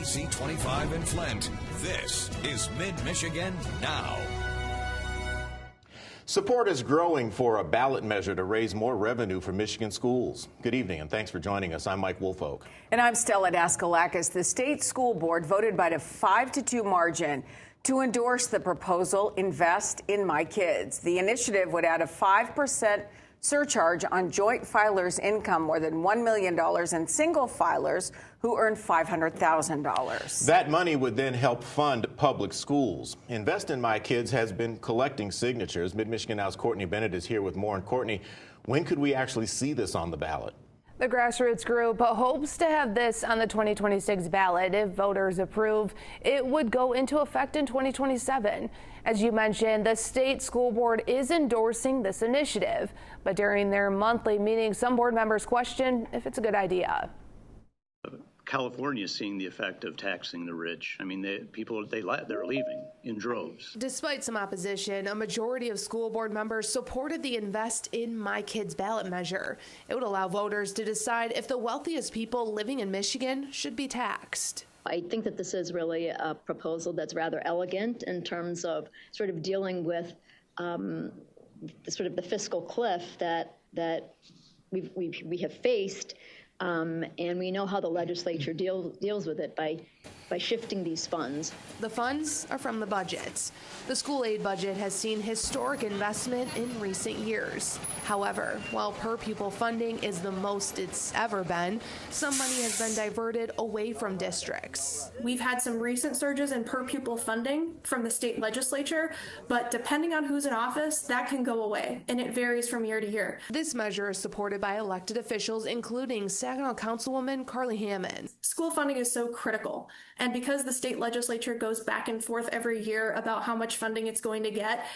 DC 25 in Flint. This is Mid-Michigan Now. Support is growing for a ballot measure to raise more revenue for Michigan schools. Good evening, and thanks for joining us. I'm Mike Woolfolk. And I'm Stella Daskalakis. The state school board voted by a 5-2 margin to endorse the proposal, Invest in My Kids. The initiative would add a 5% surcharge on joint filers' income more than $1 million and single filers who earn $500,000. That money would then help fund public schools. Invest in My Kids has been collecting signatures. Mid-Michigan Now's Courtney Bennett is here with more. And Courtney, when could we actually see this on the ballot? The grassroots group hopes to have this on the 2026 ballot. If voters approve, it would go into effect in 2027. As you mentioned, the state school board is endorsing this initiative, but during their monthly meeting, some board members question if it's a good idea. California is seeing the effect of taxing the rich. I mean, they're leaving in droves. Despite some opposition, a majority of school board members supported the Invest in My Kids ballot measure. It would allow voters to decide if the wealthiest people living in Michigan should be taxed. I think that this is really a proposal that's rather elegant in terms of sort of dealing with the fiscal cliff that we have faced. And we know how the legislature deals with it by shifting these funds. The funds are from the budgets. The school aid budget has seen historic investment in recent years. However, while per pupil funding is the most it's ever been, some money has been diverted away from districts. We've had some recent surges in per pupil funding from the state legislature, but depending on who's in office, that can go away, and it varies from year to year. This measure is supported by elected officials, including Saginaw Councilwoman Carly Hammond. School funding is so critical, and because the state legislature goes back and forth every year about how much funding it's going to get,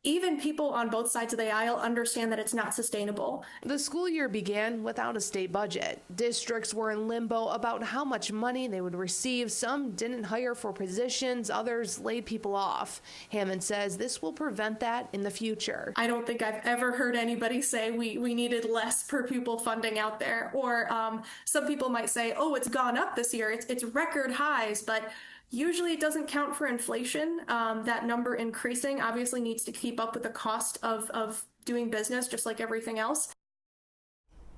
even people on both sides of the aisle understand that it's not sustainable. The school year began without a state budget. Districts were in limbo about how much money they would receive. Some didn't hire for positions, others laid people off. Hammond says this will prevent that in the future. I don't think I've ever heard anybody say we needed less per pupil funding out there. Or some people might say, oh, it's gone up this year. It's record highs, but usually it doesn't count for inflation. That number increasing obviously needs to keep up with the cost of doing business, just like everything else.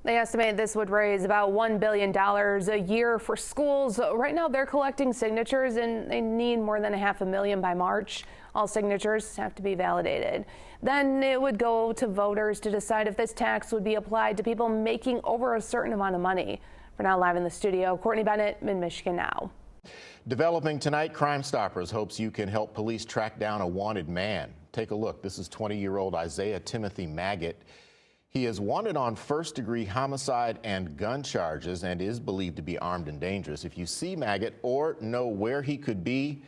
They estimate this would raise about $1 billion a year for schools. Right now they're collecting signatures and they need more than $500,000 by March. All signatures have to be validated. Then it would go to voters to decide if this tax would be applied to people making over a certain amount of money. For now, live in the studio, Courtney Bennett, Mid-Michigan Now. Developing tonight, Crime Stoppers hopes you can help police track down a wanted man. Take a look. This is 20-year-old Isaiah Timothy Maggot. He is wanted on first-degree homicide and gun charges and is believed to be armed and dangerous. If you see Maggot or know where he could be,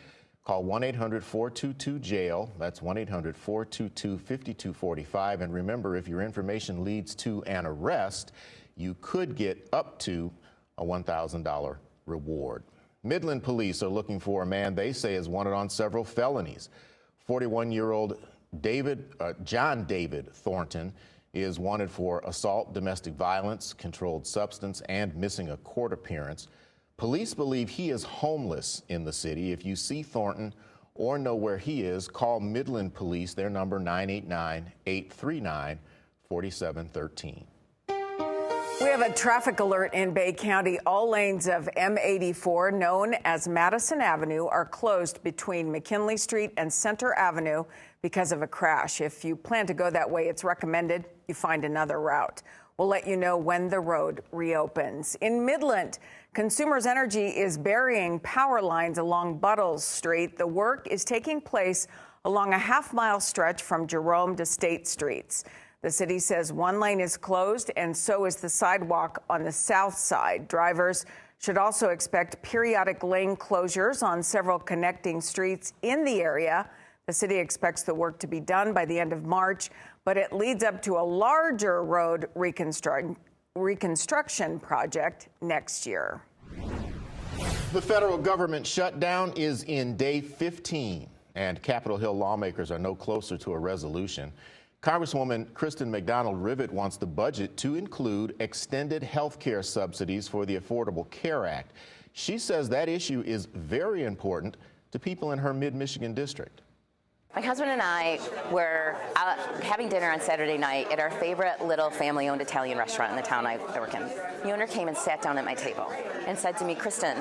call 1-800-422-JAIL. That's 1-800-422-5245. And remember, if your information leads to an arrest, you could get up to a $1,000 reward. Midland Police are looking for a man they say is wanted on several felonies. 41-year-old John David Thornton is wanted for assault, domestic violence, controlled substance, and missing a court appearance. Police believe he is homeless in the city. If you see Thornton or know where he is, call Midland Police. Their number 989-839-4713. We have a traffic alert in Bay County. All lanes of M84, known as Madison Avenue, are closed between McKinley Street and Center Avenue because of a crash. If you plan to go that way, it's recommended you find another route. We'll let you know when the road reopens. In Midland, Consumers Energy is burying power lines along Buttles Street. The work is taking place along a half-mile stretch from Jerome to State Streets. The city says one lane is closed and so is the sidewalk on the south side. Drivers should also expect periodic lane closures on several connecting streets in the area. The city expects the work to be done by the end of March, but it leads up to a larger road reconstruction project next year. The federal government shutdown is in day 15, and Capitol Hill lawmakers are no closer to a resolution. Congresswoman Kristen McDonald Rivet wants the budget to include extended health care subsidies for the Affordable Care Act. She says that issue is very important to people in her Mid-Michigan district. My husband and I were out having dinner on Saturday night at our favorite little family-owned Italian restaurant in the town I work in. The owner came and sat down at my table and said to me, "Kristen,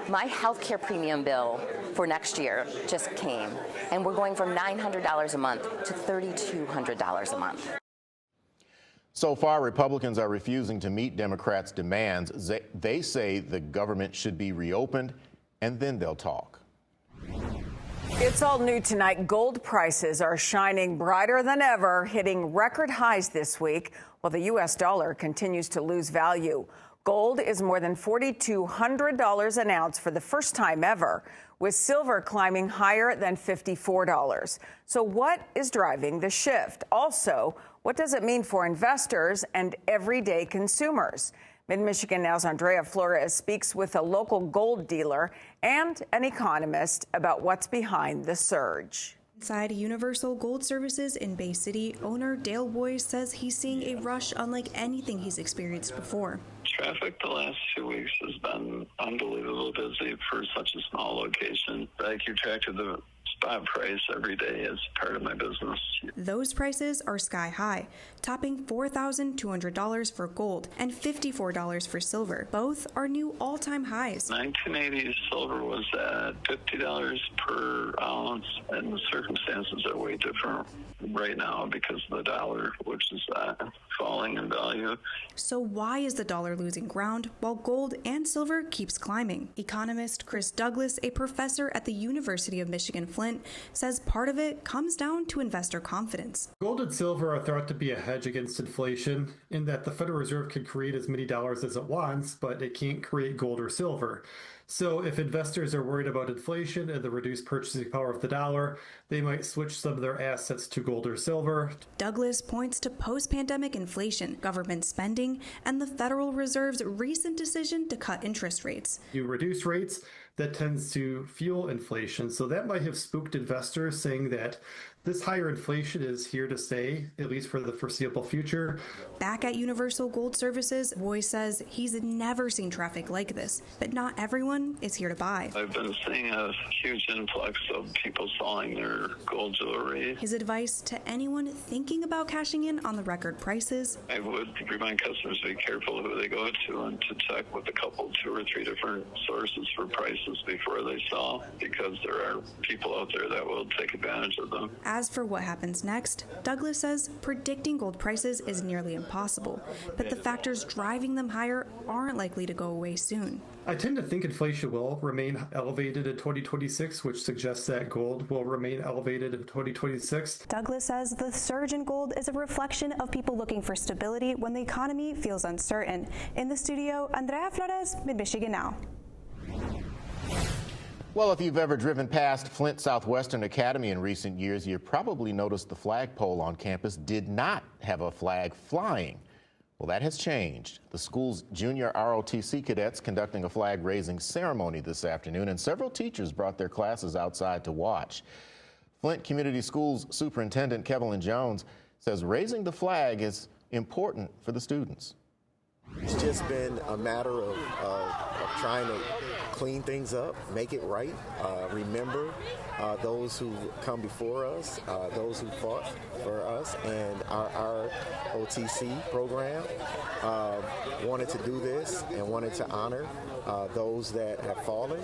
my health care premium bill for next year just came, and we're going from $900 a month to $3,200 a month." So far, Republicans are refusing to meet Democrats' demands. They say the government should be reopened, and then they'll talk. It's all new tonight. Gold prices are shining brighter than ever, hitting record highs this week, while the U.S. dollar continues to lose value. Gold is more than $4,200 an ounce for the first time ever, with silver climbing higher than $54. So what is driving the shift? Also, what does it mean for investors and everyday consumers? Mid-Michigan Now's Andrea Flores speaks with a local gold dealer and an economist about what's behind the surge. Inside Universal Gold Services in Bay City, owner Dale Boyce says he's seeing a rush unlike anything he's experienced before. Traffic the last 2 weeks has been unbelievably busy for such a small location. I keep track of the spot price every day as part of my business. Those prices are sky high, topping $4,200 for gold and $54 for silver. Both are new all-time highs. 1980 silver was at $50 per ounce, and the circumstances are way different right now because of the dollar, which is falling in value. So why is the dollar losing ground while gold and silver keeps climbing? Economist Chris Douglas, a professor at the University of Michigan-Flint, says part of it comes down to investor confidence. Gold and silver are thought to be a hedge against inflation in that the Federal Reserve can create as many dollars as it wants, but it can't create gold or silver. So if investors are worried about inflation and the reduced purchasing power of the dollar, they might switch some of their assets to gold or silver. Douglas points to post-pandemic inflation, government spending, and the Federal Reserve's recent decision to cut interest rates. You reduce rates, that tends to fuel inflation. So that might have spooked investors, saying that this higher inflation is here to stay, at least for the foreseeable future. Back at Universal Gold Services, Boyce says he's never seen traffic like this, but not everyone is here to buy. I've been seeing a huge influx of people selling their gold jewelry. His advice to anyone thinking about cashing in on the record prices: I would remind customers to be careful who they go to and to check with a couple, 2 or 3 different sources for prices before they sell, because there are people out there that will take advantage of them. As for what happens next, Douglas says predicting gold prices is nearly impossible, but the factors driving them higher aren't likely to go away soon. I tend to think inflation will remain elevated in 2026, which suggests that gold will remain elevated in 2026. Douglas says the surge in gold is a reflection of people looking for stability when the economy feels uncertain. In the studio, Andrea Flores, Mid-Michigan Now. Well, if you've ever driven past Flint Southwestern Academy in recent years, you probably noticed the flagpole on campus did not have a flag flying. Well, that has changed. The school's junior ROTC cadets conducting a flag-raising ceremony this afternoon, and several teachers brought their classes outside to watch. Flint Community Schools Superintendent Kevin Jones says raising the flag is important for the students. It's just been a matter of trying to clean things up, make it right, remember those who come before us, those who fought for us, and our OTC program wanted to do this and wanted to honor those that have fallen.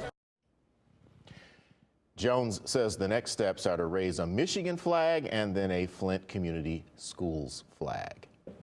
Jones says the next steps are to raise a Michigan flag and then a Flint Community Schools flag.